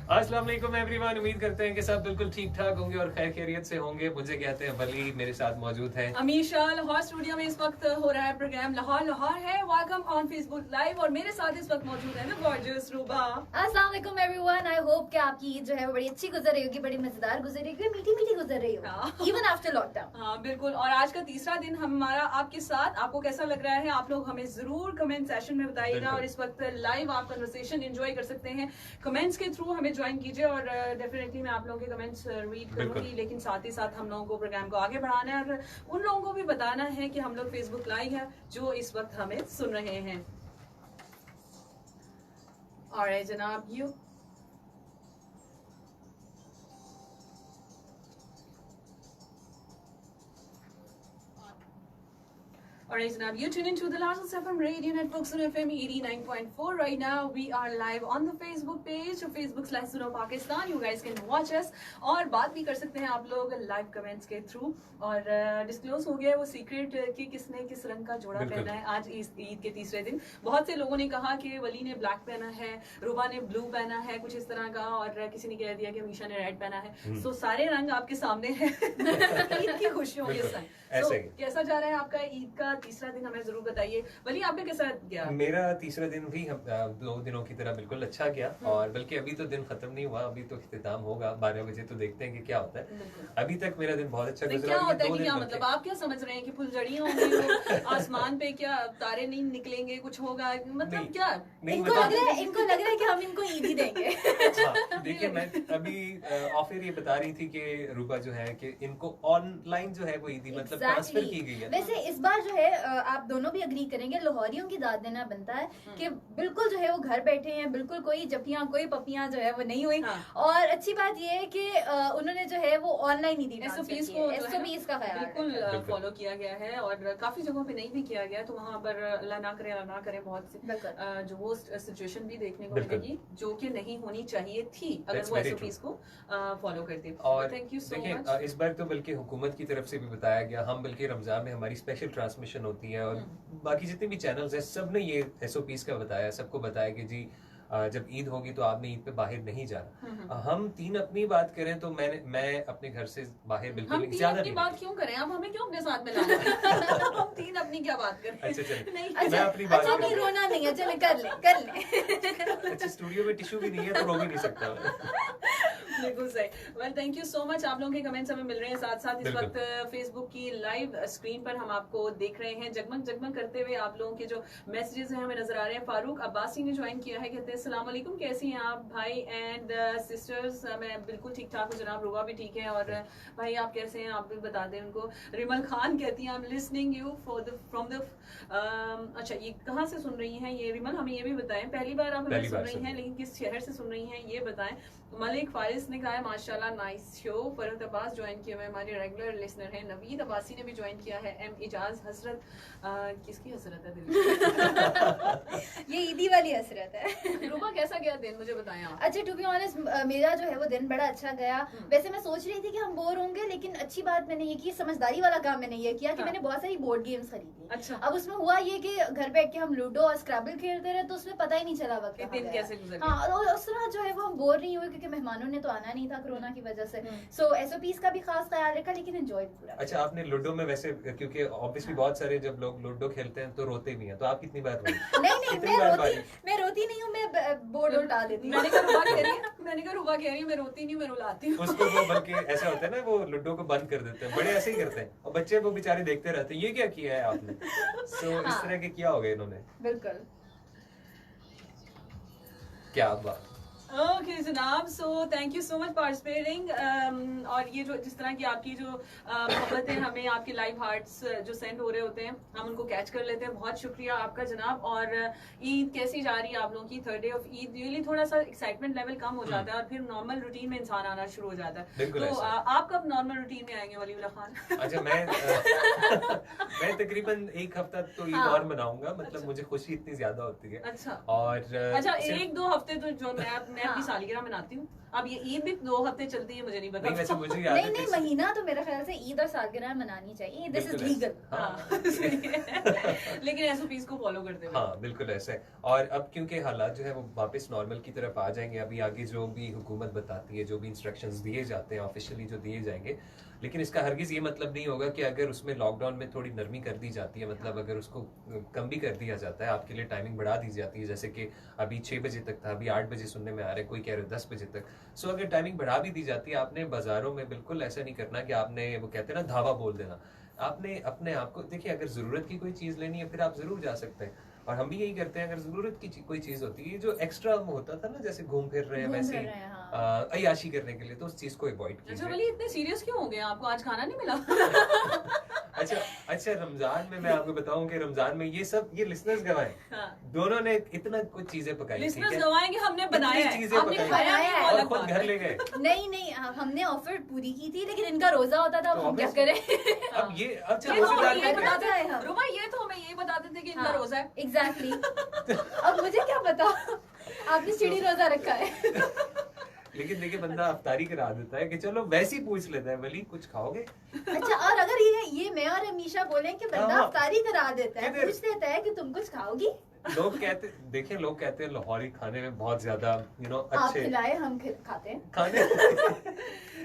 अस्सलाम वालेकुम एवरीवन। उम्मीद करते हैं कि सब बिल्कुल ठीक ठाक होंगे और खैर खैरियत से होंगे। मुझे कहते हैं वली, मेरे साथ मौजूद है अमीशा। लाहौर स्टूडियो में इस वक्त हो रहा है प्रोग्राम लाहौर लाहौर है। वेलकम ऑन फेसबुक लाइव और मेरे साथ इस वक्त मौजूद है ना गॉर्जियस रूबा। अस्सलाम वालेकुम एवरीवन। आई होप कि आपकी ईद जो है वो बड़ी अच्छी गुजर रही होगी, बड़ी मजेदार गुजर रही होगी, मीठी मीठी गुजर रही होगी इवन आफ्टर लॉकडाउन। हाँ बिल्कुल। और आज का तीसरा दिन हमारा आपके साथ, आपको कैसा लग रहा है आप लोग हमें जरूर कमेंट सेशन में बताइएगा। और इस वक्त लाइव आप कन्वर्सेशन एंजॉय कर सकते हैं, कमेंट्स के थ्रू हमें ज्वाइन कीजिए और डेफिनेटली मैं आप लोगों के कमेंट्स रीड करूंगी। लेकिन साथ ही साथ हम लोगों को प्रोग्राम को आगे बढ़ाना है और उन लोगों को भी बताना है कि हम लोग फेसबुक लाइव है जो इस वक्त हमें सुन रहे हैं। और जनाब you Alright, so now you tune into the Larsen FM Radio Network, Suno FM 89.4. Right now, we are live on the Facebook page, Facebook/Suno Pakistan. You guys can watch us. और बात भी कर सकते हैं आप लोग लाइव कमेंट्स के through. और डिस्क्लोज हो गया है वो सीक्रेट कि किसने किस रंग का जोड़ा पहना है आज इस ईद के तीसरे दिन। बहुत से लोगों ने कहा कि वली ने ब्लैक पहना है, रुबा ने ब्लू पहना है, कुछ इस तरह का, और किसी ने कह दिया कि अमीशा ने रेड पहना है। सो सारे रंग आपके सामने हैं ईद की खुशियों के संग। कैसा जा रहा है आपका ईद का तीसरा दिन, हमें जरूर बताइए। वली आपका कैसा गया? मेरा तीसरा दिन भी 2 दिनों की तरह बिल्कुल अच्छा गया। और बल्कि अभी तो दिन खत्म नहीं हुआ, अभी तो इख्तिताम होगा 12 बजे, तो देखते हैं कि क्या होता है। अभी तक मेरा दिन बहुत अच्छा गुजरा। क्या होता है कि क्या मतलब आप क्या समझ रहे हैं कि फुलझड़ियां होंगी आसमान पे, क्या तारे नहीं निकलेंगे, कुछ होगा, मतलब क्या इनको लग रहा है कि हम इनको ईद ही देंगे। देखिए मैं अभी ऑफ एयर ये बता रही थी कि रूबा जो है कि इनको ऑनलाइन जो है वो ईदी मतलब ट्रांसफर की गई है। वैसे इस बार जो है आप दोनों भी अग्री करेंगे, लाहौरियों की दाद देना बनता है कि बिल्कुल जो है वो घर बैठे हैं, बिल्कुल कोई जपियां कोई पपियां जो है वो नहीं हुई। और अच्छी बात ये है कि उन्होंने जो है वो ऑनलाइन ईदी एसओपीज का बिल्कुल फॉलो किया गया है और काफी जगहों पे नहीं भी किया गया, तो वहाँ पर अल्लाह ना करे बहुत से जो वो सिचुएशन भी देखने को मिलेगी जो कि नहीं होनी चाहिए थी अगर वो एसओपीज को फॉलो करते। और थैंक यू सो मच। इस बार तो बल्कि हुकूमत की तरफ से भी बताया गया, हम बल्कि रमजान में हमारी स्पेशल ट्रांसमिशन होती है और बाकी जितने भी चैनल्स हैं सब ने ये एसओपीज का बताया, सबको बताया कि जी जब ईद होगी तो आपने ईद पे बाहर नहीं जाना। हम 3 अपनी बात करें तो मैं अपने घर से बाहर बिल्कुल ज्यादा नहीं। बात क्यों करें आप, हमें क्यों अपने साथ में लाना है? हम 3 अपनी क्या बात करें? अच्छा चलिए नहीं, मैं अपनी बात नहीं रोना नहीं है, चले कर ले। अच्छा स्टूडियो में टिश्यू भी नहीं है तो रो भी नहीं सकता। बिल्कुल सही। Well thank you so much. आप लोगों के कमेंट्स हमें मिल रहे हैं, साथ साथ इस वक्त फेसबुक की लाइव स्क्रीन पर हम आपको देख रहे हैं जगमग जगमग करते हुए। आप लोगों के जो मैसेजेस हैं हमें नजर आ रहे हैं। फारूक अब्बासी ने ज्वाइन किया है, कहते हैं अस्सलाम वालेकुम, कैसी हैं आप भाई एंड सिस्टर्स? मैं बिल्कुल ठीक ठाक हूँ जनाब, रुबा भी ठीक है और भाई आप कैसे हैं आप भी बता दें उनको। रिमल खान कहती हैं I am listening you from the अच्छा ये कहाँ से सुन रही हैं ये रिमल, हमें ये भी बताएं। पहली बार आप हमें सुन रही हैं लेकिन किस शहर से सुन रही हैं ये बताएं। मलिक फारिस ने कहा है माशाल्लाह nice show. Farhat Abbas join किया हुआ है, हमारे रेगुलर लिसनर हैं। नवीद अब्बासी ने भी ज्वाइन किया है। एम इजाज हसरत, किसकी हसरत है दिल ये ईदी वाली हसरत है। रूबा कैसा गया दिन मुझे बताएं आप। अच्छा टू बी ऑनेस्ट मेरा जो है वो दिन बड़ा अच्छा गया। वैसे मैं सोच रही थी कि हम बोर होंगे, लेकिन अच्छी बात मैंने ये की, समझदारी वाला काम मैंने ये किया कि मैंने बहुत सारी बोर्ड गेम्स खरीदी। अच्छा अब उसमें हुआ ये कि घर बैठ के हम लूडो और स्क्रैबल खेलते रहे तो उसमें पता ही नहीं चला वक्त दिन कैसे गुजर। हाँ और उस तरह जो है वो हम बोर नहीं हुए क्योंकि मेहमानों ने तो आना नहीं था कोरोना की वजह से। सो एसओपीज का भी खास ख्याल रखा लेकिन एंजॉय पूरा। अच्छा आपने लूडो में वैसे, क्योंकि ऑब्वियसली बहुत सारे जब लोग लूडो खेलते हैं तो रोते भी हैं, तो आप कितनी बार रोई? नहीं मैं रोती नहीं हूँ, मैं बोर्ड उल्टा देती हूँ। मैंने कहा रुबा कह रही है मैं रोती नहीं, मैं रुलाती हूँ उसको वो बल्कि ऐसा होता है ना, वो लूडो को बंद कर देते हैं, बड़े ऐसे ही करते हैं और बच्चे वो बेचारे देखते रहते हैं ये क्या किया है आपने। सो इस तरह के किया होगा इन्होंने। बिल्कुल क्या बात। ओके जनाब, so thank you so much participating. और ये जो जिस तरह की आपकी जो मोहब्बत है हमें आपके लाइव हार्ट्स जो सेंड हो रहे होते हैं हम उनको कैच कर लेते हैं। बहुत शुक्रिया आपका जनाब। और ईद कैसी जा रही है आप लोगों की? 3rd day of Eid usually थोड़ा सा एक्साइटमेंट लेवल कम हो जाता है और फिर नॉर्मल रूटीन में इंसान आना शुरू हो जाता है। तो आप कब नॉर्मल रूटीन में आएंगे वलीउल्लाह खान? अच्छा मैं तकरीबन 1 हफ्ता तो ईद और मनाऊंगा, मतलब मुझे खुशी इतनी ज्यादा होती है। अच्छा और अच्छा 1-2 हफ्ते तो जो मैं अपनी सालगिरह मनाती हूँ। अब ये ईद भी 2 हफ्ते चलती है, मुझे नहीं पता। नहीं वैसे मुझे याद नहीं है नहीं, महीना तो मेरा ख्याल से ईद और सालगिरह मनानी चाहिए, दिस इज लीगल। लेकिन एसओपीज को फॉलो करते हुए। हाँ बिल्कुल ऐसे। और अब क्योंकि हालात जो है वो वापस नॉर्मल की तरफ आ जाएंगे, अभी आगे जो भी हुकूमत बताती है, जो भी इंस्ट्रक्शंस दिए जाते हैं ऑफिशियली जो दिए जाएंगे, लेकिन इसका हरगिज ये मतलब नहीं होगा कि अगर उसमें लॉकडाउन में थोड़ी नरमी कर दी जाती है, मतलब अगर उसको कम भी कर दिया जाता है, आपके लिए टाइमिंग बढ़ा दी जाती है, जैसे कि अभी 6 बजे तक था, अभी 8 बजे सुनने में आ रहा है, कोई कह रहे 10 बजे तक। सो अगर टाइमिंग बढ़ा भी दी जाती है, आपने बाजारों में बिल्कुल ऐसा नहीं करना कि आपने वो कहते हैं ना धावा बोल देना। आपने अपने आप को देखिए, अगर जरूरत की कोई चीज लेनी है फिर आप जरूर जा सकते हैं, और हम भी यही करते हैं। अगर जरूरत की कोई चीज होती है, जो एक्स्ट्रा होता था ना, जैसे घूम फिर रहे हैं वैसे ही अय्याशी करने के लिए, तो उस चीज को अवॉइड अच्छा कीजिए। वली इतने सीरियस क्यों हो गए? आपको आज खाना नहीं मिला? अच्छा रमजान में मैं आपको बताऊं कि रमजान में ये लिसनर्स गवाए, हाँ। दोनों ने इतना कुछ चीजें पकाई, लिसनर्स गवाएंगे, हमने बनाया है, चीजें आपने पकाई खाया है, वो और अलग खुद बात घर है। ले गए। नहीं हमने ऑफर पूरी की थी, लेकिन इनका रोजा होता था, तो अब हम क्या obviously- करें। अब ये अच्छा ये तो रोजेदार हमें नहीं ये थे। बताते है हम। रुमा, ये तो हमें ये बताते थे कि इनका रोजा है। एग्जैक्टली। अब मुझे क्या पता, आपने सीढ़ी रोजा रखा है। लेकिन देखिए बंदा अफ्तारी करा देता है कि चलो वैसे ही पूछ लेता है, वली कुछ खाओगे? अच्छा, और अगर ये मैं और अमीशा बोले कि बंदा हाँ। अफ्तारी करा देता है, किधर? पूछ देता है कि तुम कुछ खाओगी, लोग कहते हैं लाहौरी खाने में बहुत ज्यादा आप अच्छे खिलाए हम खाते हैं। खाने।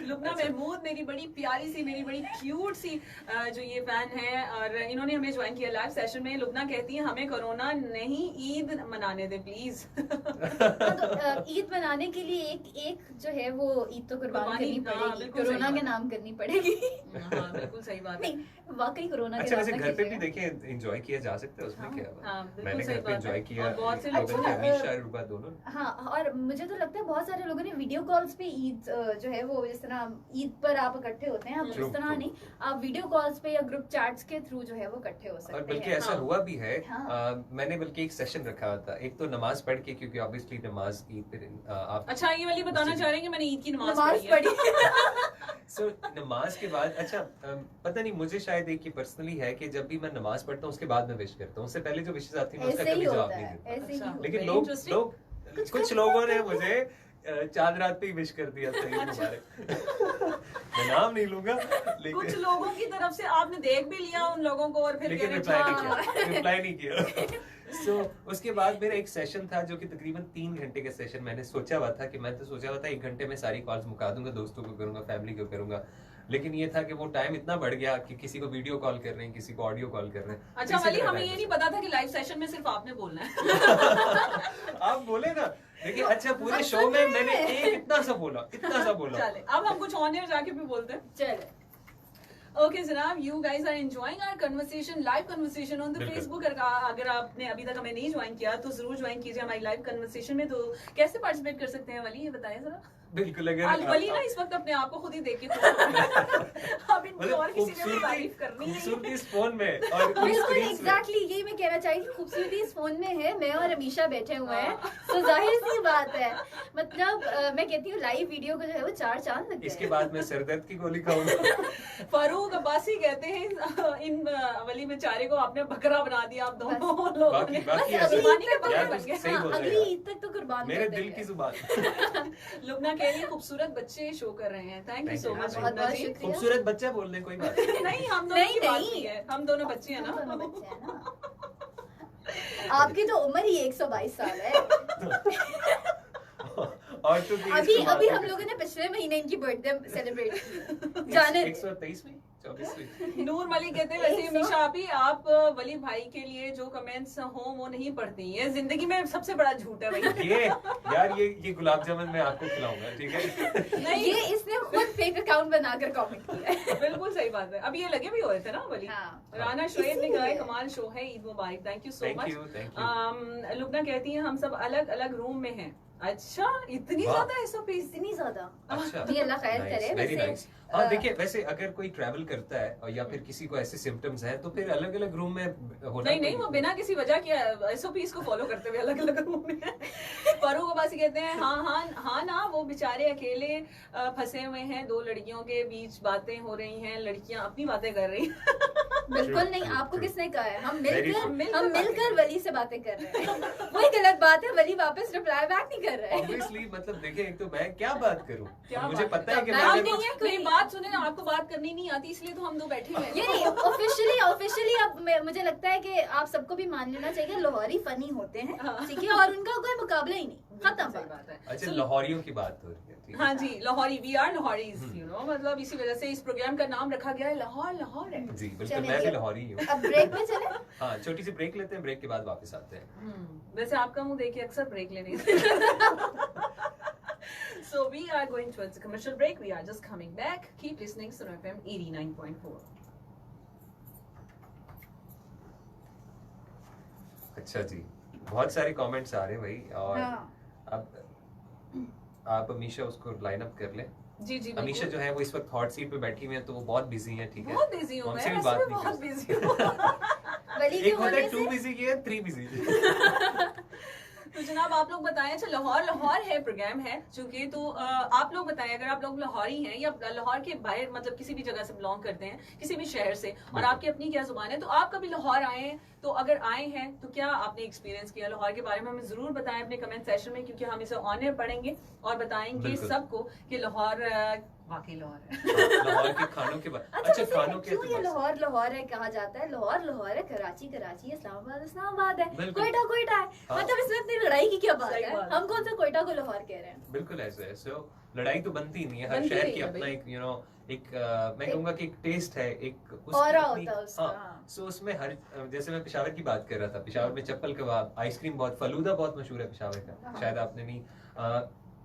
लुबना अच्छा। महमूद मेरी बड़ी प्यारी सी, मेरी बड़ी क्यूट सी जो ये फैन है, और इन्होंने हमें ज्वाइन किया लाइव सेशन में। लुबना कहती है हमें कोरोना नहीं, ईद मनाने दे प्लीज। तो ईद मनाने के लिए एक जो है वो ईद तो कुर्बान कुर्बानी, करनी हाँ, पड़ेगी, बिल्कुल कोरोना सही के बात। नाम करनी पड़ेगी। हाँ बिल्कुल सही बात है। नहीं, वाकई कोरोना के अच्छा नाम वैसे ना घर पे भी कीजिएगा। देखिए एंजॉय किया जा सकता है, उसमें क्या है। हाँ, बिल्कुल मैंने सही घर पे बात एंजॉय है। किया, और बहुत से इवन लोग- कि अच्छा, अमीशा रुबा दोनों। हाँ, और मुझे तो लगता है बहुत सारे लोगों ने वीडियो कॉल्स पे ईद जो है वो, जिस तरह ईद पर आप इकट्ठे होते हैं, आप True, उस तरह true, नहीं, true. आप वीडियो कॉल्स पे या ग्रुप चैट्स के थ्रू जो है वो इकट्ठे हो और सकते बल्कि हैं। ऐसा हाँ। हुआ भी है। हाँ। मैंने बल्कि एक सेशन रखा हुआ था, एक तो नमाज पढ़ के, क्योंकि ऑब्वियसली नमाज ईद पे आप अच्छा ये वाली बताना चाह रहे हैं कि मैंने ईद की नमाज नमाज पढ़ी है। पढ़ी। सो नमाज के बाद अच्छा पता नहीं, मुझे शायद एक ही पर्सनली है कि जब भी मैं नमाज पढ़ता हूँ उसके बाद मैं विश करता हूँ, उससे पहले जो विशेष आती है मैं उसका ऐसे ही कभी जवाब होता नहीं है, देता। ऐसे ही अच्छा। होता लेकिन Very लोग interesting. लोग कुछ लोगों ने मुझे चांद रात पे ही विश कर दिया था, ईद मुबारक। मैं नाम नहीं लूंगा, कुछ लेकिन लोगों की तरफ से आपने देख भी लिया उन लोगों को, और फिर लेकिन कह रहे रिप्लाई नहीं हाँ। किया, रिप्लाई नहीं किया। सो उसके बाद मेरा एक सेशन था जो कि तकरीबन 3 घंटे का सेशन। मैंने सोचा हुआ था कि 1 घंटे में सारी कॉल्स मुका दूंगा, दोस्तों को करूंगा, फैमिली को करूंगा, लेकिन ये था कि वो टाइम इतना बढ़ गया कि किसी को वीडियो कॉल कर रहे हैं, किसी को ऑडियो कॉल कर रहे हैं। अच्छा इसी वली, तरह हमें time ये नहीं बचा। पता था कि लाइव सेशन में सिर्फ आपने बोलना है। आप बोले ना, देखिए अच्छा पूरे शो में मैंने इतना सा बोला। चले अब हम कुछ ऑन एयर जाके भी बोलते हैं। चले। ओके जनाब, you guys are enjoying our conversation, live conversation on the बिल्कुल। फेसबुक। अगर आपने अभी तक हमें नहीं ज्वाइन किया तो जरूर ज्वाइन कीजिए हमारी लाइव कन्वर्सेशन में। तो कैसे पार्टिसिपेट कर सकते हैं वली, ये बताएं जरा। बिल्कुल, अगर आज वली ना इस वक्त अपने आप को खुद ही देख के अब इनकी और किसी ने भी तारीफ करनी है। खूबसूरती इस फोन में और बिल्कुल screens में। एग्जैक्टली यही मैं कहना चाही थी, खूबसूरती इस फोन में है, मैं और अमीशा बैठे हुए हैं, तो जाहिर सी बात है, मतलब मैं कहती हूँ लाइव वीडियो को जो है वो 4 चांद लगते इसके हैं। बाद मैं सरदर्द की गोली खाऊंगा। फारूक अब्बासी कहते हैं इन वली में चारे को आपने बकरा बना दिया, आप दोनों लोगों बाकी ने। बाकी बस ऐसे जुबानी के बकरे यार बन तो गए। सही बोल रहे अगली हैं ईद तक तो कुर्बान मेरे कर दिल देंगे। की जुबान। लुबना कह रही है खूबसूरत बच्चे शो कर रहे हैं। Thank you Thank so you. Much बहुत लुबना बहुत जी। शुक्रिया। खूबसूरत बच्चा बोलने कोई बात नहीं। नहीं हम दोनों नहीं, की बात नहीं। नहीं है, हम दोनों बच्चे हैं हम ना। दोनों बच्चे हैं ना। आपकी तो उम्र ही 122 साल है। और तो अभी हम लोगों ने पिछले महीने इनकी बर्थडे सेलिब्रेट की, जाने 123वीं 24वीं। नूर मलिक कहते हैं वैसे मीशा आपी, आप वली भाई के लिए जो कमेंट्स हो वो नहीं पढ़ती, ये जिंदगी में सबसे बड़ा झूठ है भाई। ये यार ये गुलाब जामुन मैं आपको खिलाऊंगा, ठीक है। नहीं ये इसने खुद फेक अकाउंट बनाकर कमेंट किया है। बिल्कुल सही बात है। अब ये लगे भी हुए थे ना वली। हाँ। राना शोएब ने कहा है इसीलिए। कमाल शो है, ईद मुबारक। Thank you so thank much. You, thank you. Lubna कहती है हम सब अलग अलग रूम में हैं। अच्छा इतनी वाह। ज्यादा एसओपीज। इतनी ज्यादा। अच्छा, जी अल्लाह खैर करे। वेरी वैसे, नाइस। हाँ देखिए, वैसे अगर कोई ट्रैवल करता है और या फिर किसी को ऐसे सिम्टम्स हैं तो फिर अलग अलग रूम में होना। नहीं वो बिना किसी वजह के एसओपीज को फॉलो करते हुए अलग अलग रूम में हैं। फारूक अब्बासी कहते हैं हाँ ना, वो बेचारे अकेले फंसे हुए हैं, 2 लड़कियों के बीच बातें हो रही हैं, लड़कियां अपनी बातें कर रही हैं। बिल्कुल नहीं, True, आपको true. किसने कहा है? हम Very मिलकर true. वली से बातें कर रहे हैं। वही गलत बात है, वली वापस रिप्लाई बैक नहीं कर रहा है। Obviously, मतलब देखिए, एक तो मैं क्या बात करूं, क्या मुझे बात पता है कि बात मैं नहीं है कोई। मेरी बात सुने ना, आपको बात करनी नहीं आती, इसलिए तो हम दो बैठे हुए हैं। ये नहीं, ऑफिशियली अब मुझे लगता है कि आप सबको भी मान लेना चाहिए, लाहौरी फनी होते हैं, हाँ। ठीक है, और उनका कोई मुकाबला ही नहीं, खत्म सही बात। बात है। अच्छा, So, लाहौरियों की बात हो रही है, ठीक है? हाँ जी, Lahori, we are Lahoris, you know, मतलब इसी वजह से इस प्रोग्राम का नाम रखा गया है लाहौर। लाहौर है। जी बिल्कुल, चलिए, मैं भी चलिए। लाहौरी ही हूँ। अब ब्रेक में चले। हाँ, छोटी सी ब्रेक लेते हैं, ब्रेक के बाद वापस आते हैं। वैसे आपका मुंह देख के अक्सर ब्रेक लेने So we are going towards a commercial break. We are just coming back. Keep listening to Suno FM 89.4. अच्छा जी, बहुत सारे कमेंट्स आ रहे हैं भाई, और हाँ। अब आप अमीशा उसको लाइन अप कर लें। जी जी, अमीशा जो है वो इस वक्त हॉट सीट पे बैठी हुई है, तो वो बहुत बिजी है, ठीक है? बहुत बिजी हूँ हमसे मैं, भी बात वैसे भी नहीं बहुत कर बिजी हूँ। वली के एक होता है होने 2 से बिजी की है, 3 बिजी। तो जनाब आप लोग बताएं, अच्छा लाहौर है प्रोग्राम है चूंकि, तो आप लोग बताएं, अगर आप लोग लाहौरी हैं या लाहौर के बाहर मतलब किसी भी जगह से बिलोंग करते हैं, किसी भी शहर से, और बिल्कुल। आपकी अपनी क्या जुबान है, तो आप कभी लाहौर आए हैं, तो अगर आए हैं तो क्या आपने एक्सपीरियंस किया लाहौर के बारे में, हमें जरूर बताएं अपने कमेंट सेशन में, क्योंकि हम इसे ऑनर पढ़ेंगे और बताएंगे बिल्कुल। सबको कि लाहौर वाकई लाहौर है। लाहौर के खानों के बाद, अच्छा, अच्छा खानों के क्यों ये एतबार से। लाहौर है कहा जाता है? लाहौर है, कराची है, इस्लामाबाद है, बिल्कुल। कोयटा है। हाँ। मतलब इसमें इतनी लड़ाई की क्या बात सही है? बात। हम कौन सा कोयटा को लाहौर कह रहे हैं? बिल्कुल ऐसा है। सो लड़ाई तो बनती ही नहीं है, हर बनती शहर नहीं की है अपना भाई। एक एक मैं कहूँगा कि एक टेस्ट है, एक ऑरा अपनी- होता है उसका, हाँ, हाँ। सो उसमें हर, जैसे मैं पेशावर की बात कर रहा था, पेशावर में चप्पल कबाब, आइसक्रीम बहुत, फलूदा बहुत मशहूर है पेशावर का, हाँ। शायद आपने नहीं,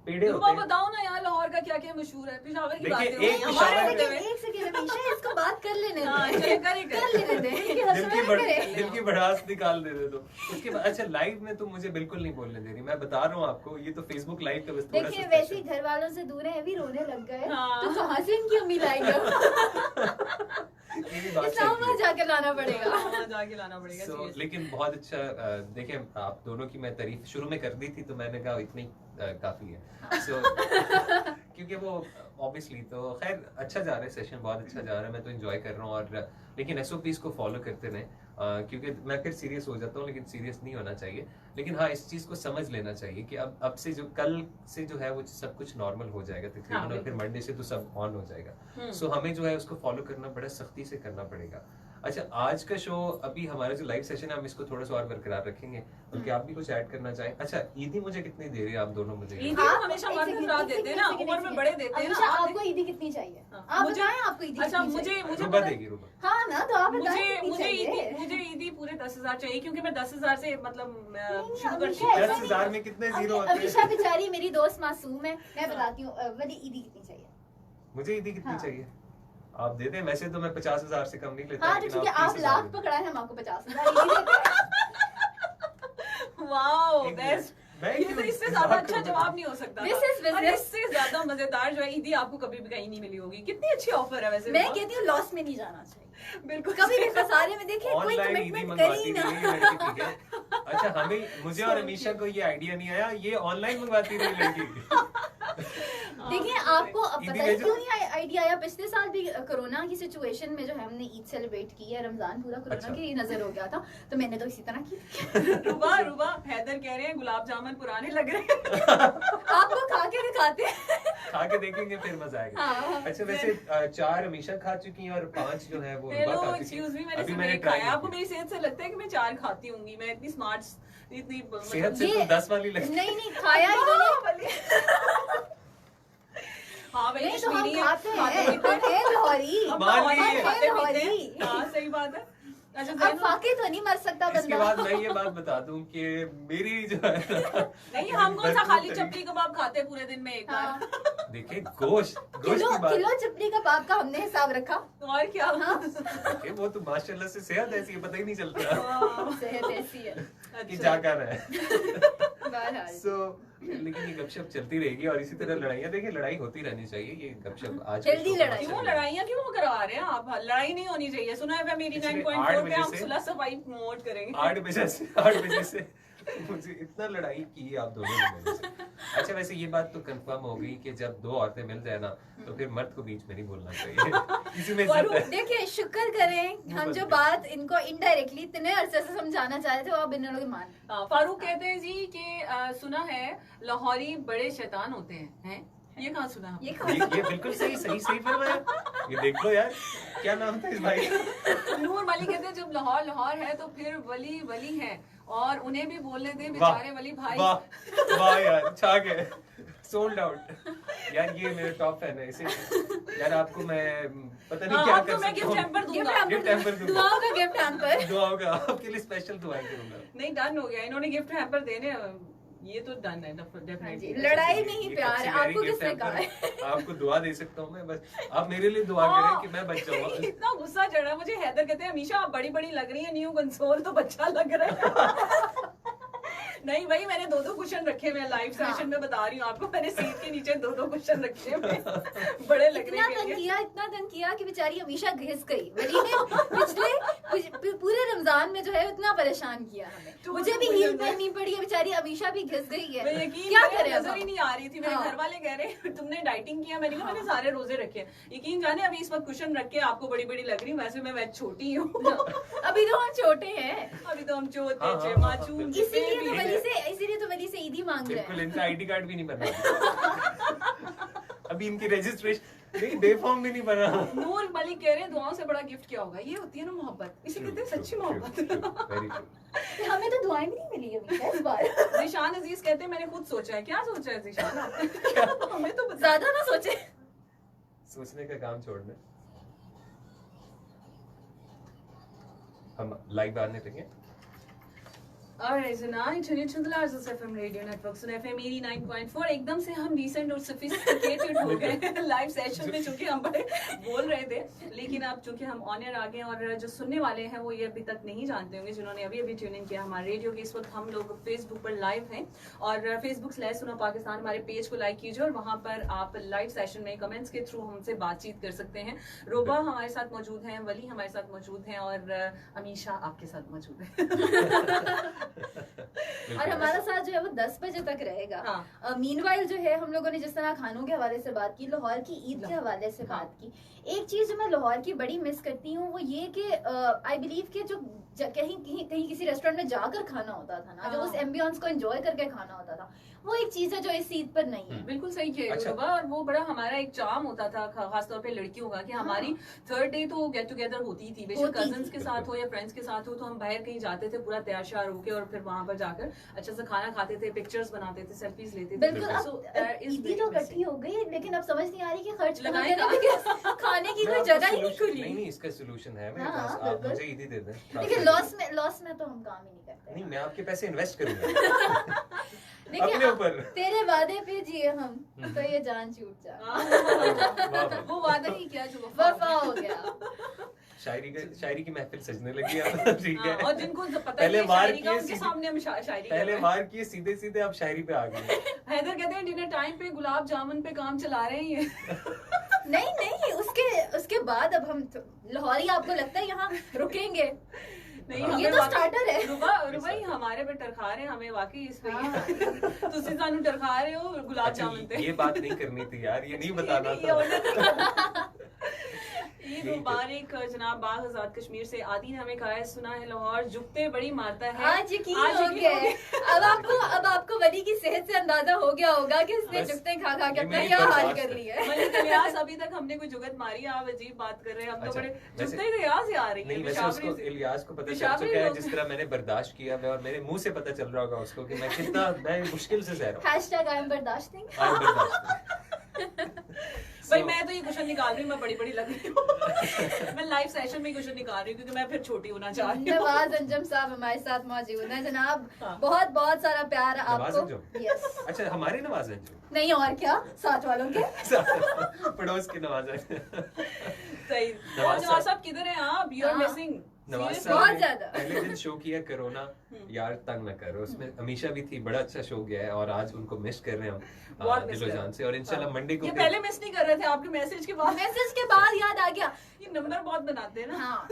पेड़े तो होते हैं। बताओ ना यार, लाहौर का क्या क्या मशहूर है, पेशावर की देखिए, बातें हो रही एक हैं, हमारे पेशावर होते हुए। एक सेकंड अमीशा, इसको बात कर लेने हाँ, दे। चलिए, करे, करे। कर लेने दे, कि दिल की हंसना करे। दिल की भड़ास निकाल दे तो उसके बाद, अच्छा लाइव में तो मुझे बिल्कुल नहीं बोलने दे रही, मैं बता रहा हूँ आपको, ये तो फेसबुक लाइव का बस थोड़ा देखिए, सा वैसे ही special- घर वालों से दूर है, अभी रोने लग गए, हाँ। तो कहाँ से इनकी उम्मीद आएगी? ये भी बात सही इस्लामाबाद है। जाके लाना पड़ेगा। हाँ, जाके लाना पड़ेगा। So, seriously। लेकिन बहुत अच्छा, देखिए आप दोनों की मैं तारीफ शुरू में कर दी थी, तो मैंने कहा इतनी काफी है। So, क्योंकि वो ऑब्वियसली, तो खैर अच्छा जा रहा है सेशन, बहुत अच्छा जा रहा है, मैं तो एंजॉय कर रहा हूँ, और लेकिन एसओपीज को फॉलो करते रहें, क्योंकि मैं फिर सीरियस हो जाता हूँ, लेकिन सीरियस नहीं होना चाहिए। लेकिन हाँ, इस चीज को समझ लेना चाहिए कि अब से जो कल से जो है वो सब कुछ नॉर्मल हो जाएगा तकरीबन, हाँ, और फिर मंडे से तो सब ऑन हो जाएगा। हम्म। सो हमें जो है उसको फॉलो करना बड़ा सख्ती से करना पड़ेगा। अच्छा, आज का शो, अभी हमारा जो लाइव सेशन है, हम इसको थोड़ा सा और बरकरार रखेंगे, क्योंकि आप भी कुछ ऐड करना चाहें। अच्छा, ईदी मुझे कितनी दे रही है आप दोनों मुझे? ईदी तो हमेशा मर्द हजरात देते हैं ना, उम्र में बड़े देते हैं ना। अमीशा, आप आपको ईदी कितनी चाहिए? हाँ। आप मुझे- बताएं, आपको ईदी अच्छा, कितनी मुझे चाहिए? मुझे रुबा पता- देगी, रुबा। हाँ ना, तो आप बताएं कितनी मुझे चाहिए? मुझे ईदी पूरे 10,000 चाहिए, क्योंकि मैं 10,000 से मतलब शुरू करती अमीशा, हूँ। ऐसा 10,000 में कितने जीरो होते अमीशा हैं? बेचारी मेरी दोस्त मासूम है, मैं बताती हूँ, वली ईदी कितनी चाहिए? मुझे ईदी कितनी हाँ। चाहिए आप दे दें। वैसे तो मैं 50,000 से कम नहीं लेता, हाँ, तो लेकिन ठीक है, आप 30,000 लाख पकड़ा है, हम आपको 50,000 ईदी देते हैं। वाओ, एक बेस्ट। मैं ये तो क्यों इससे इस ज्यादा बात अच्छा को जवाब नहीं हो सकता This था। is business. और इससे ज्यादा मजेदार जो है ईदी आपको कभी भी कहीं नहीं मिली होगी। कितनी अच्छी ऑफर है वैसे। मैं वो। कहती हूँ लॉस में नहीं जाना चाहिए, बिल्कुल कभी भी खसारे में देखिए, कोई ऑनलाइन ईदी कमिटमेंट करी मंगवाती ना। रही है लड़की, ठीक है। अच्छा, हमें, मुझे और अमीशा को ये आइडिया नहीं आया, ये ऑनलाइन मंगवाती रही लड़की। देखिए, आपको अब ईदी पता नहीं भेजो। क्यों नहीं आइडिया आया। पिछले साल भी कोरोना की सिचुएशन में जो है हमने ईद सेलिब्रेट की है, रमजान पूरा कोरोना अच्छा। की नजर हो गया था, तो मैंने तो इसी तरह की। रुबा हैदर कह रहे हैं गुलाब जामुन पुराने लग रहे हैं। आपको खा के दिखाते हैं। खा के देखेंगे फिर मजा आएगा। हाँ। अच्छा, वैसे 4 अमीशा खा चुकी हैं और 5 जो है वो रुबा हेलो, खा चुकी एक्सक्यूज मी, हैं। मैंने अभी सिर्फ मैंने एक ट्राई खाया। आपको मेरी सेहत से लगता है कि मैं 4 खाती होंगी? मैं इतनी स्मार्ट, इतनी सेहत से तो 10 वाली लगती है। नहीं खाया इन्होंने। हाँ भाई, नहीं तो हम कश्मीरी है, खाते खाते हैं, पीते हम हैं लाहौरी। हम मान लाहौरी लीजिए। खाते पीते लाहौरी। हैं। हाँ, सही बात है। अच्छा, अब ज़ैनब, फाके तो नहीं मर सकता इसके बंदा। बाद मैं ये बात बता दूं कि मेरी जो है नहीं, हम कौन सा खाली चपली कबाब खाते हैं पूरे दिन में एक हाँ। बार? देखिए, गोश्त की बात, किलो चपली का पाप का हमने हिसाब रखा। और क्या? हाँ। देखिए, वो तो माशाल्लाह से सेहत ऐसी है, पता ही नहीं चलता हाँ, सेहत ऐसी है। कि अच्छा। जा कर रहा है। बहरहाल। सो लेकिन ये गपशप चलती रहेगी, और इसी तरह लड़ाइयाँ, देखिए लड़ाई होती रहनी चाहिए, ये गपशप आज के जल्दी शो का लड़ाई। मकसद क्यों है। लड़ाइयाँ क्यों करवा रहे हैं आप? लड़ाई नहीं होनी चाहिए। सुना है मेरी पिछले 9.4 8 पे बजे हम से- सुलह सफाई प्रमोट करेंगे। 8 बजे से मुझे इतना लड़ाई की आप दोनों ने मेरे से। अच्छा, वैसे ये बात तो कंफर्म हो गई कि जब दो औरतें मिल जाए ना तो फिर मर्द को बीच में नहीं बोलना चाहिए। इसी में इज्जत है। देखिए शुक्र करें हम जो बात इनको इनडायरेक्टली इतने अरसे से समझाना चाह रहे थे वो अब इन लोग मान। फारूक कहते हैं जी कि सुना है लाहौरी बड़े शैतान होते हैं? ये कहाँ सुना? ये बिल्कुल सही फरमाया। ये देख लो यार, क्या नाम था इस भाई का? नूर मलिक कहते हैं जब लाहौर लाहौर है तो फिर वली वली है और उन्हें भी बोलने दे बेचारे वली भाई। वाह यार, छा गए, सोल्ड आउट। यार ये मेरे टॉप फैन है, इसे यार आपको मैं पता नहीं क्या कर सकता हूँ। गिफ्ट हैम्पर दूंगा। दुआओं का गिफ्ट हैम्पर। दुआओं का आपके लिए स्पेशल दुआएं करूंगा। नहीं डन हो गया, इन्होंने गिफ्ट हैम्पर देने, ये तो डन है डेफिनेटली। लड़ाई नहीं प्यार है, आपको किसने कहा है? आपको दुआ दे सकता हूँ मैं, बस आप मेरे लिए दुआ करें कि मैं बच जाऊँ। इतना गुस्सा चढ़ा मुझे। हैदर कहते हैं हमेशा आप बड़ी बड़ी लग रही है, न्यू कंसोल तो बच्चा लग रहा है। नहीं भाई, मैंने 2-2 कुशन रखे हुए लाइव सेशन में, बता रही हूँ आपको, मैंने सीट के नीचे 2-2 कुशन रखे हुए, बड़े लग रहे हैं। इतना तंग किया कि बेचारी हमेशा घिस गई। वली ने पिछले पूरे रमजान में जो है इतना परेशान किया हमें। मुझे भी हील पहननी पड़ी है, बेचारी हमेशा भी घिस गई है। क्या करें, नजर ही नहीं आ रही थी। मेरे घर वाले कह रहे तुमने डाइटिंग किया, मैंने कहा मैंने सारे रोजे रखे। यकीन जाने अभी इस वक्त कुशन रख के आपको बड़ी बड़ी लग रही हूँ, वैसे मैं छोटी हूँ। अभी तो हम छोटे हैं, अभी तो हम छोटे मासूम। इसीलिए तो वली से ईदी मांग रहे हैं। बिल्कुल, इनका आईडी कार्ड भी नहीं बना। अभी इनकी रजिस्ट्रेशन नहीं, डे फॉर्म भी नहीं बना। नूर मलिक कह रहे हैं दुआओं से बड़ा गिफ्ट क्या होगा? ये होती है ना मोहब्बत, इसे कहते हैं सच्ची मोहब्बत। हमें तो दुआएं भी नहीं मिली अभी इस बार। जिशान अजीज कहते हैं मैंने खुद सोचा है। क्या सोचा है जिशान आपने? हमें तो ज्यादा ना सोचे, सोचने का काम छोड़ना। हम लाइव आने लगे। Alright, so now tune into the largest FM radio network, soon FM 89.4। एकदम से हम डिसेंट और सोफिस्टिकेटेड हो गए लाइव सेशन में, चूंकि हम बड़े बोल रहे थे, लेकिन अब चूंकि हम ऑन एयर आ गए और जो सुनने वाले हैं वो ये अभी तक नहीं जानते होंगे, जिन्होंने अभी अभी ट्यून इन किया हमारे रेडियो के। इस वक्त हम लोग फेसबुक पर लाइव हैं और फेसबुक/सुनो पाकिस्तान हमारे पेज को लाइक कीजिए और वहाँ पर आप लाइव सेशन में कमेंट्स के थ्रू हमसे बातचीत कर सकते हैं। रोबा हमारे साथ मौजूद हैं, वली हमारे साथ मौजूद हैं और अमीशा आपके साथ मौजूद है। और हमारा साथ जो है वो 10 बजे तक रहेगा। हाँ। मीनवाइल जो है हम लोगों ने जिस तरह खानों के हवाले से बात की, लाहौर की ईद के हवाले से बात की, एक चीज जो मैं लाहौर की बड़ी मिस करती हूँ वो ये कि आई बिलीव कि जो कहीं किसी रेस्टोरेंट में जाकर खाना होता था ना, जो उस एम्बियंस को एंजॉय करके खाना होता था, वो एक चीज है जो इस ईद पर नहीं है। बिल्कुल सही किया अच्छा। और वो बड़ा हमारा एक चार्म होता था खासतौर पे लड़कियों का कि हमारी थर्ड डे तो गेट टुगेदर होती थी, बेशक कजन्स के साथ हो या फ्रेंड्स के साथ हो, तो हम बाहर कहीं जाते थे पूरा तैयार श्यार होके और फिर वहां पर जाकर अच्छा सा खाना खाते थे, पिक्चर्स बनाते थे, सेल्फीज लेते थे। बिल्कुल ईदी तो इकट्ठी हो गई, लेकिन अब समझ नहीं आ रही कि खर्च खाने की कोई जगह ही नहीं खुली। नहीं, इसका सोल्यूशन है मेरे पास, आप मुझे ईदी दे दें। देखिए लॉस में तो हम काम ही नहीं करते। नहीं, मैं आपके पैसे इन्वेस्ट करूंगा अपने ऊपर। तेरे वादे पे जिए हम तो ये जान छूट जा। वो वादा ही क्या जो वफा हो गया। शायरी की महफिल सजने लगी अब। ठीक है, और जिनको पता पहले वार किए उनके सामने हम शायरी पहले वार किए सीधे सीधे अब शायरी पे आ गए। हैदर कहते हैं डिनर टाइम पे गुलाब जामुन पे काम चला रहे हैं ये। नहीं उसके बाद अब हम लाहौरी आपको लगता है यहाँ रुकेंगे? नहीं, ये तो स्टार्टर है। रुबा ही हमारे पे टरखा रहे हैं, हमें वाकई इस पे तुसी सानू टरखा रहे हो गुलाब जामुन पे। ये बात नहीं करनी थी यार, ये नहीं बताना था। ईद मुबारक जनाब बाग आजाद कश्मीर से आदि ने हमें कहा है, सुना है लाहौर जुगते बड़ी मारता है। आज यकीन हो गया है। अब आपको वली की सेहत से अंदाजा हो गया होगा कि इसने जुगते खा खा के अपना क्या हाल कर लिया है। मलिक इलियास अभी तक हमने कोई जुगत मारी, आप अजीब बात कर रहे हैं, हम तो बड़े जुगते ही यहाँ से आ रही है। नहीं, वैसे उसको इलियास को पता चल चुका है जिस तरह मैंने बर्दाश्त किया है, और मेरे मुंह से पता चल रहा होगा उसको कि मैं कितना मुश्किल से सह रहा हूँ। #I'm बर्दाश्तिंग। भाई मैं तो ये क्वेश्चन निकाल रही हूँ, मैं बड़ी बड़ी लग रही हूँ। मैं लाइव सेशन में क्वेश्चन निकाल रही हूँ क्योंकि मैं फिर छोटी होना चाह रही हूँ। नवाज अंजुम साहब हमारे साथ मौजूद हैं जनाब। बहुत बहुत सारा प्यार आपको। यस। अच्छा, हमारे नवाज अंजुम नहीं और क्या, साथ वालों के पड़ोस के नवाज सही। नवाज साहब किधर हैं आप? You are missing. नवाज साहब ने पहले दिन शो किया कोरोना यार तंग न करो, उसमें अमीशा भी थी, बड़ा अच्छा शो गया है और आज उनको मिस कर रहे हैं हम दिलो जान से। और इंशाल्लाह मंडे को ये पहले मिस नहीं कर रहे थे, आपके मैसेज के बाद याद आ गया। ये नंबर बहुत बनाते हैं ना। हाँ,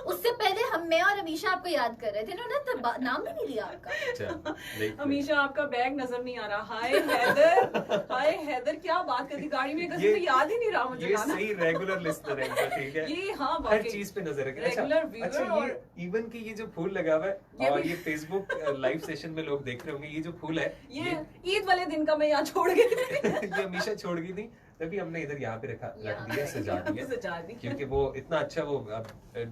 उससे पहले मैं और अमीशा आपको याद कर रहे थे ना, तो नाम भी नहीं लिया आपका। अमीशा आपका बैग नजर नहीं आ रहा। हाय हैदर, हाय हैदर क्या बात करती गाड़ी में, कसम से याद ही नहीं रहा मुझे ये गाना। सही रेगुलर लिस्टर है इनका, ठीक है। ये हाँ हर वाकई चीज पे नजर रखे। रेगुलर अच्छा व्यूअर। ये और इवन की ये जो फूल लगा हुआ ये है और भी- ये फेसबुक लाइव सेशन में लोग देख रहे होंगे, ये जो फूल है ये ईद वाले दिन का मैं यहाँ छोड़ गई थी। ये हमेशा छोड़ गई थी, तभी हमने इधर यहाँ पे रख दिया, सजा दिया, सजा दी। क्योंकि वो इतना अच्छा वो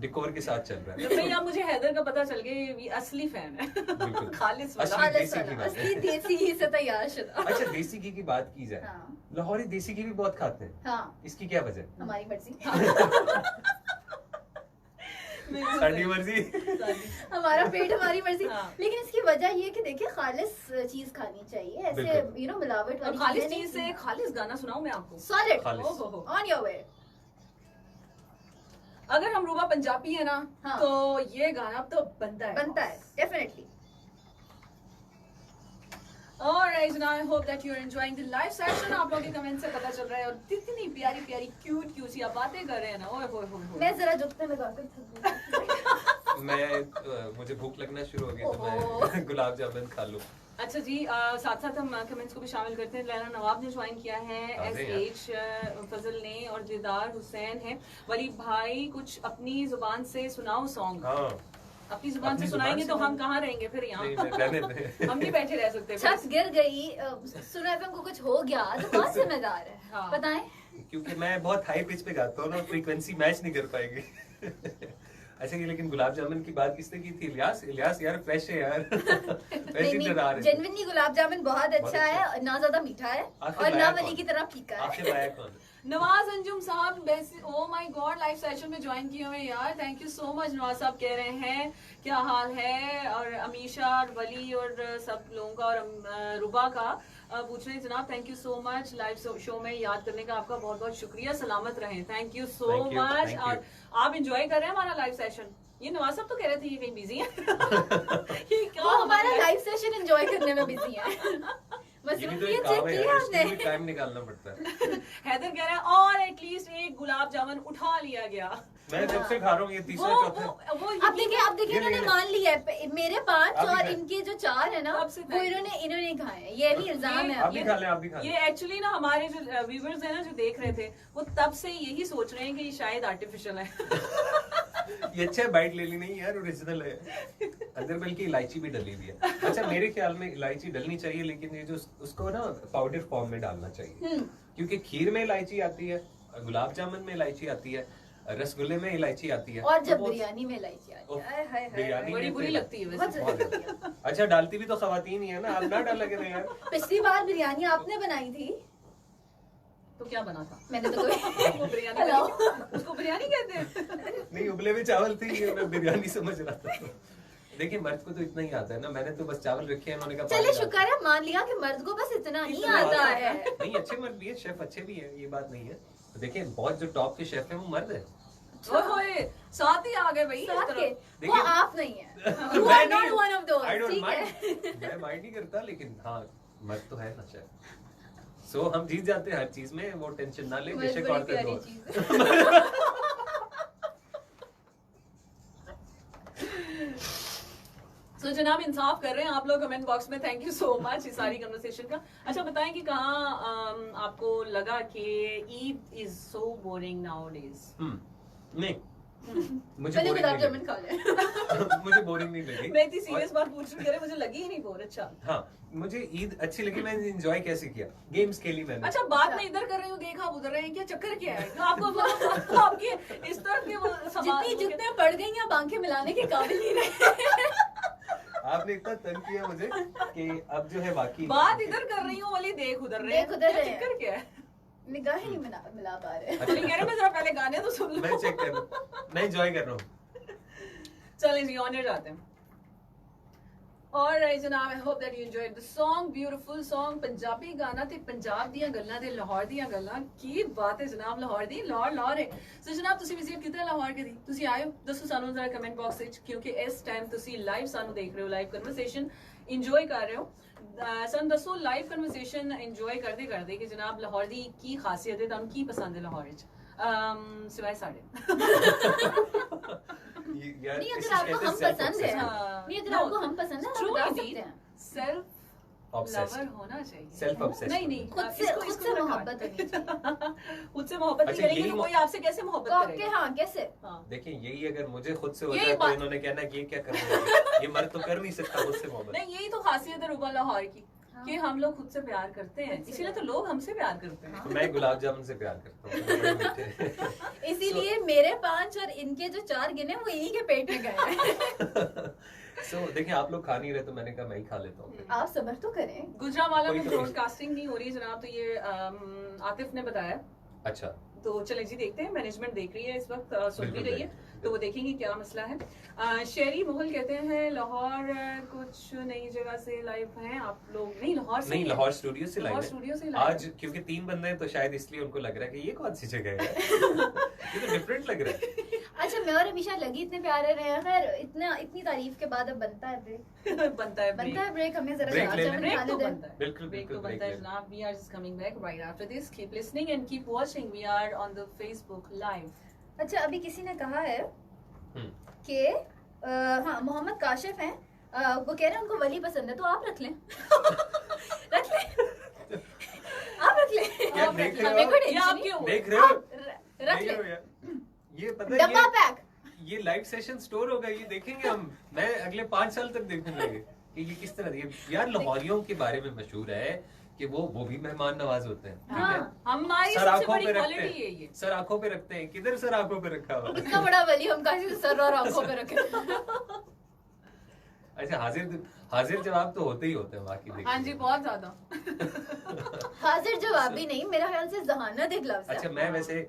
डिकोर के साथ चल रहा है। तो भाई अब मुझे हैदर का पता चल गया, ये असली फैन है। बिल्कुल। खालिस वाला। असली खालिस देसी घी वाला, वाला। असली देसी घी से तैयार शुदा। अच्छा देसी घी की बात की जाए, हाँ। लाहौरी देसी घी भी बहुत खाते हैं, हाँ, इसकी क्या वजह? हमारी मर्जी। साड़ी मर्जी। हमारा पेट हमारी मर्जी। हाँ। लेकिन इसकी वजह ये है कि देखिए खालिस चीज खानी चाहिए, ऐसे बिल्कुल। मिलावट और वाली खालिस चीजें चीज से नहीं। एक खालिस गाना सुनाऊं मैं आपको? सॉलिड खालिस। ओहो। On your way. अगर हम रूबा पंजाबी है ना, हाँ। तो ये गाना तो बनता है। बनता है definitely. Alright, now I hope that you're enjoying the live session. आप लोगों के कमेंट से पता चल रहा है, और कितनी प्यारी प्यारी क्यूट क्यूट सी आप बातें कर रहे हैं ना। ओए होए होए होए। मैं जरा जुत्ते में गाकर थक गई। मैं मुझे भूख लगना शुरू हो गई, तो ओहो। मैं गुलाब जामुन खा लूं। अच्छा जी, साथ साथ हम कमेंट्स को भी शामिल करते हैं। लैला नवाब ने ज्वाइन किया है, अरे SH फजल ने, और दीदार हुसैन है। वली भाई कुछ अपनी जुबान से सुनाओ सॉन्ग। हाँ अपनी जुबान अपनी से जुबान सुनाएंगे से तो हम हम- कहाँ रहेंगे फिर यहाँ। नहीं, रहने दे। हम नहीं बैठे रह सकते फिर। छत गिर गई, सुनो एफएम को कुछ हो गया तो कौन जिम्मेदार है? हाँ। बताएं। क्योंकि मैं बहुत हाई पिच पे गाता हूँ ना, फ्रीक्वेंसी मैच नहीं कर पाएगी। अच्छा ये लेकिन गुलाब जामुन की बात किसने की थी? इलियास। इलियास यार फ्रेश है यार। वैसे ही डरा रहे थे। जेन्युइनली गुलाब जामुन बहुत अच्छा है, ना ज्यादा मीठा है आखिर और ना लाया वली कौन? की तरह फीका है। आखिर आया कौन? नवाज अंजुम साहब, oh my God, live session में ज्वाइन किए हुए हैं यार। Thank you so much. Nawaz साहब कह रहे हैं क्या हाल है, और अमीशा और वली और सब लोगों का, और रुबा का पूछ रहे हैं जनाब thank you so much, live show में याद करने का आपका बहुत बहुत शुक्रिया, सलामत रहें। Thank you so Thank you, much. thank you. और आप इंजॉय कर रहे हैं हमारा लाइव सेशन? ये नवाज साहब तो कह रहे थे ये कहीं बिजी है। ये क्या वो हमारा हमारे- लाइव सेशन एंजॉय करने में बिजी है। ये भी तो एक मसरूफियत काम चेक है किया यार, इसके लिए भी आपने? टाइम निकालना पड़ता है। हैदर कह रहा है और एटलीस्ट एक गुलाब जामुन उठा लिया गया। मैं जब से खा रहा हूँ ये तीसरा चौथा। वो अब देखिए ये इन्होंने नहीं, मान लिया है मेरे 5 आप भी और खाएं। इनके जो 4 है ना अब से वो इन्होंने खाए हैं, ये भी इल्जाम है। आप भी खा लें, आप भी खा लें। ये एक्चुअली ना हमारे जो व्यूवर्स हैं ना जो देख रहे थे, वो तब से यही सोच रहे हैं कि ये शायद आर्टिफिशियल है। ये अच्छा बाइट ले ली नहीं यार, ओरिजिनल है। अंदर बल्कि इलायची भी डली हुई है। अच्छा मेरे ख्याल में इलायची डलनी चाहिए, लेकिन ये जो उसको ना पाउडर फॉर्म में डालना चाहिए, क्योंकि खीर में इलायची आती है, गुलाब जामुन में इलायची आती है, रसगुल्ले में इलायची आती है, और जब तो वो- बिरयानी में इलायची आती ओह, है, हाय हाय बिरयानी हाय। बड़ी में बुरी तो लगती है वैसे। बहुत बहुत है। अच्छा डालती भी तो खवातीन ही है ना, आप ना डाला करें यार। पिछली बार बिरयानी आपने बनाई थी, तो क्या बना था? मैंने तो कोई वो बिरयानी हेलो। बनी। उसको बिरयानी कहते हैं। नहीं उबले हुए चावल थी, ये मैं बिरयानी समझ रहा था। देखिए मर्द को तो इतना ही आता है ना, मैंने तो बस चावल रखे हैं, उन्होंने कहा चलिए पानी डाल। शुक्र है मान लिया कि मर्द को बस इतना ही इतना आता आता है। नहीं अच्छे मर्द भी है, शेफ अच्छे भी है, ये बात नहीं है। तो देखिए बहुत जो टॉप के शेफ है वो मर्द है। ओए होए, साथ ही आ गए भाई इस साथ तरफ। के वो देखिए- आप नहीं है, You मैं are नहीं not हूँ। one of those, I don't ठीक है? mind। मैं माइंड नहीं करता, लेकिन हाँ मर्द तो है ना शेफ। सो हम जीत जाते हैं हर चीज में, वो टेंशन ना ले, बड़ी बेशक बड़ी औरतें प्यारी दो। चीज है। तो जनाब इंसाफ कर रहे हैं आप लोग कमेंट बॉक्स में। थैंक यू सो मच इस सारी कन्वर्सेशन का। अच्छा बताएं कि कहाँ आपको लगा कि Eid is so boring now days? नहीं मुझे चलिए boring गुलाब नहीं जामुन लगी। खा लें। मुझे बोरिंग नहीं लगी। मैं इतनी सीरियस और- बात पूछ रही हूँ, मुझे लगी ही नहीं बोर। अच्छा हाँ मुझे ईद अच्छी लगी, मैंने एंजॉय कैसे किया, गेम्स खेली मैंने। अच्छा बात मैं इधर कर रही हूँ, देखा आप उधर रहे हैं, क्या चक्कर क्या है? आपको मतलब आपके इस तरफ के वो सवाल जितने पड़ गई हैं, आप आंखें मिलाने के काबिल नहीं रहे। आपने इतना तंग किया मुझे कि अब जो है वाकई बात इधर कर रही हूँ, वाली देख उधर रहे हैं। देख उधर क्या रहे हैं। चक्कर क्या है? निगाहें नहीं मिला पा रहे। चलिए कह रहे हैं, मैं जरा पहले गाने तो सुन मैं लो। चेक कर रहा हूँ, मैं एंजॉय कर रहा हूँ। चलें जी ऑन एयर जाते हैं। Alright जनाब, I hope that you enjoyed the song, beautiful song। Punjabi गाना ते पंजाब दियां गल्लां ते लाहौर दियां गल्लां। की बात है जनाब, लाहौर दी लाहौर है। सो जनाब तुसी विजिट कीता लाहौर कदी? तुसी आए हो? दसो सानू जरा कमेंट बॉक्स विच, क्योंकि इस टाइम तुसी लाइव सानू देख रहे हो, लाइव कन्वर्सेशन इंजॉय कर रहे हो। सन दसो लाइव कन्वर्सेशन इंजॉय करदे करदे कि जनाब लाहौर दी की खासियत है, तुहानू की पसंद है लाहौर विच सिवाय साढ़े। यार नहीं, अगर इसे आपको कहते हम self पसंद है, obsession। नहीं अगर आपको हम पसंद है, आप बता सकते हैं। सेल्फ ऑब्सेस्ड, लवर होना चाहिए, सेल्फ ऑब्सेस्ड। नहीं खुद से मोहब्बत होनी चाहिए। खुद से मोहब्बत नहीं अच्छा, करेंगे यही तो कोई आपसे कैसे मोहब्बत तो आपके करेगा? हाँ कैसे? हाँ। देखिए यही अगर मुझे खुद से हो यही जाए तो बात- इन्होंने कहना कि ये क्या कर रहे हैं, ये मर्द तो कर नहीं सकता खुद से मोहब्बत। नहीं, यही तो खासियत है रुबा लाहौर की, हाँ। कि हम लोग खुद से प्यार करते हैं, खुद से इसीलिए तो लोग हमसे प्यार करते हैं। तो मैं गुलाब जामुन से प्यार करता हूँ, बड़े मीठे। इसीलिए मेरे 5 और इनके जो 4 गिने वो इन्हीं के पेट में गए हैं। देखिए आप लोग खा नहीं रहे तो मैंने कहा मैं ही खा लेता हूँ। आप सब्र तो करें। गुजरावाला कोई में तो- ब्रॉडकास्टिंग नहीं हो रही जनाब, तो ये आतिफ ने बताया। अच्छा, तो चले जी देखते हैं, मैनेजमेंट देख रही है इस वक्त, सुन भी बिल्कुल रही है, तो वो देखेंगे क्या मसला है। शेरी मुगल कहते हैं लाहौर कुछ नई जगह से लाइव हैं आप लोग? नहीं, लाहौर से नहीं ही है। लाहौर स्टूडियो से लाहौर लाइव स्टूडियो से है लाइव आज, क्योंकि 3 बंदे हैं तो शायद इसलिए उनको लग रहा है कि ये कौन सी जगह है। ये तो डिफरेंट लग रहा है। अच्छा, मैं और अमीशा लगी इतने प्यारे रहे हैं, खैर इतनी तारीफ के बाद अब बनता है ब्रेक। बनता है ब्रेक, हमें जरा Break गुलाब ले जामुन लें। ब्रेक खाने तो दें। बनता है, बिल्कुल ब्रेक तो बिल्कुल बनता है ब्रेक जनाब। We are just coming back right after this, keep listening and keep watching, we are on the Facebook live. अच्छा, अभी किसी ने कहा है हम्म। कि हाँ मोहम्मद काशिफ हैं, वो कह रहे हैं उनको वली पसंद है, तो आप रख लें। रख लें, आप रख लें। क्या आप देख रख रहे लें। हो? कोई ये टेंशन आपके नहीं। देख रहे हो? रख देख लें, रहे हो यार? ये पता डब्बा है पैक। ये लाइव सेशन स्टोर होगा, ये देखेंगे हम। मैं अगले 5 साल तक देखूंगा कि ये किस तरह यार लाहौरियों के बारे में मशहूर है कि वो भी मेहमान नवाज होते हैं, ठीक है? हाँ, हमारी सर सबसे आंखों बड़ी पे रखते क्वालिटी है हैं, ये। सर आंखों पे रखते हैं। किधर सर आंखों पे रखा हुआ? इतना बड़ा वली हम काशिफ सर और आंखों पे रखे। अच्छा, हाजिर जवाब तो होते ही होते हैं बाकी। हाँ जी, बहुत ज्यादा। हाजिर जवाब भी नहीं, मेरा ख्याल से जहानत एक लफ्ज है। अच्छा, मैं वैसे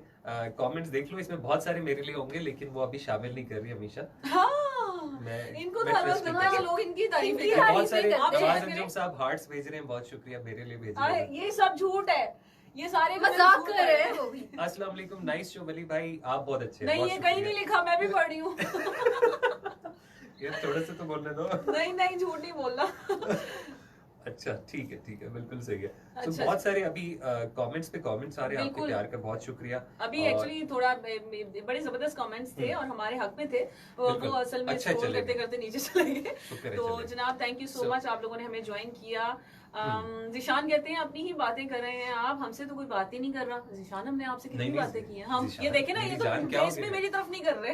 कमेंट्स देख लो, इसमें बहुत सारे मेरे लिए होंगे लेकिन वो अभी शामिल नहीं कर रही हमेशा। हाँ, मैं- इनको मैं तो हर trust वक्त नहीं लगता है करता। कि लोग इनकी तारीफ इनकी करें। बहुत सारे तारीफ नहीं करते। नवाज आप अंजुम साहब हार्ट्स भेज रहे हैं, बहुत शुक्रिया, मेरे लिए भेज अरे, रहे हैं। ये सब झूठ है, ये सारे मजाक झूठ कर रहे हैं वो भी। अस्सलाम वालेकुम, नाइस शो वली भाई, आप बहुत अच्छे हैं। नहीं, बहुत ये कहीं नहीं शुक्रिया। लिखा, मैं भी पढ़ रही हूँ। ये थोड़ा सा तो बोलने दो। नहीं नहीं, झूठ नहीं बोलना। अच्छा, ठीक है, बिल्कुल सही है। तो अच्छा, बहुत सारे अभी कमेंट्स पे कमेंट्स आ रहे हैं, आपके बिल्कुल। प्यार का बहुत शुक्रिया। अभी और- एक्चुअली थोड़ा बड़े जबरदस्त कमेंट्स थे और हमारे हक में थे, वो बिल्कुल। असल में अच्छा, स्क्रॉल चले करते गए। करते नीचे चले गए। शुक्र है, तो चले गए। जनाब thank you so So- much, आप लोगों ने हमें ज्वाइन किया। जिशान कहते हैं अपनी ही बातें कर रहे हैं आप, हमसे तो कोई बात ही नहीं कर रहा। जिशान, हमने आपसे कितनी नहीं, बातें की हैं हम, जिशान, ये देखे ना, ये मेरी तो जान, क्या हो फेस में गया? मेरी तरफ नहीं कर रहे।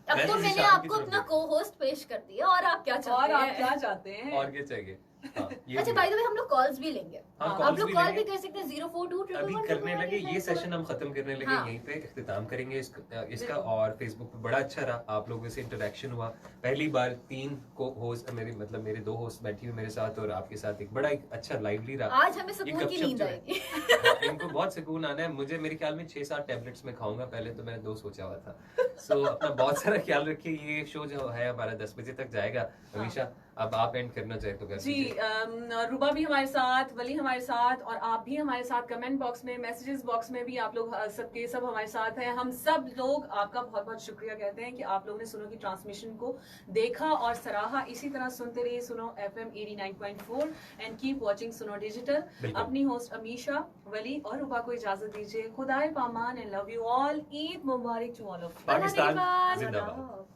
अब मैं तो तो मैंने जिशान की आपको तरफ अपना देखता को होस्ट पेश कर दिया, और आप क्या चाहते और आप हैं? क्या चाहते हैं? और क्या चाहिए? हाँ, ये अच्छा, भी बाय है। द वे हम लोग कॉल्स भी लेंगे। हाँ, आप calls लोग भी कॉल लेंगे। भी कर सकते हैं 042 अभी करने लगे, ये सेशन हम खत्म करने लगे, हाँ। यहीं पे इख्तिताम करेंगे इसका। बिल्कुल। और फेसबुक पे बड़ा अच्छा रहा, आप लोगों से इंटरेक्शन हुआ। पहली बार 3 को होस्ट मेरे 2 होस्ट बैठी हुई मेरे साथ, और आपके साथ एक अच्छा लाइवली रहा। आज हमें सुकून की गपशप नींद जो है, आएगी। हाँ, इनको बहुत सुकून आना है। मुझे मेरे ख्याल में 6-7 टैबलेट्स में खाऊंगा, पहले तो मैंने 2 सोचा हुआ था। सो अपना बहुत सारा ख्याल रखिए। ये शो जो है हमारा 10 बजे तक जाएगा। हमेशा अब आप एंड करना चाहे तो कर जी, दीजिए। रुबा भी हमारे साथ, वली हमारे साथ, और आप भी हमारे साथ। कमेंट बॉक्स में, मैसेजेस बॉक्स में भी आप लोग सबके सब हमारे साथ हैं। हम सब लोग आपका बहुत बहुत शुक्रिया कहते हैं कि आप लोगों ने सुनो की ट्रांसमिशन को देखा और सराहा। इसी तरह सुनते रहिए सुनो FM 89.4 एंड कीप वॉचिंग सुनो डिजिटल। बिल्कुल। अपनी होस्ट अमीशा, वली और रुबा को इजाजत दीजिए। खुदाए पामान and love you all. Eid मुबारक to all of you. Pakistan धन्यवाद। जिंदाबाद।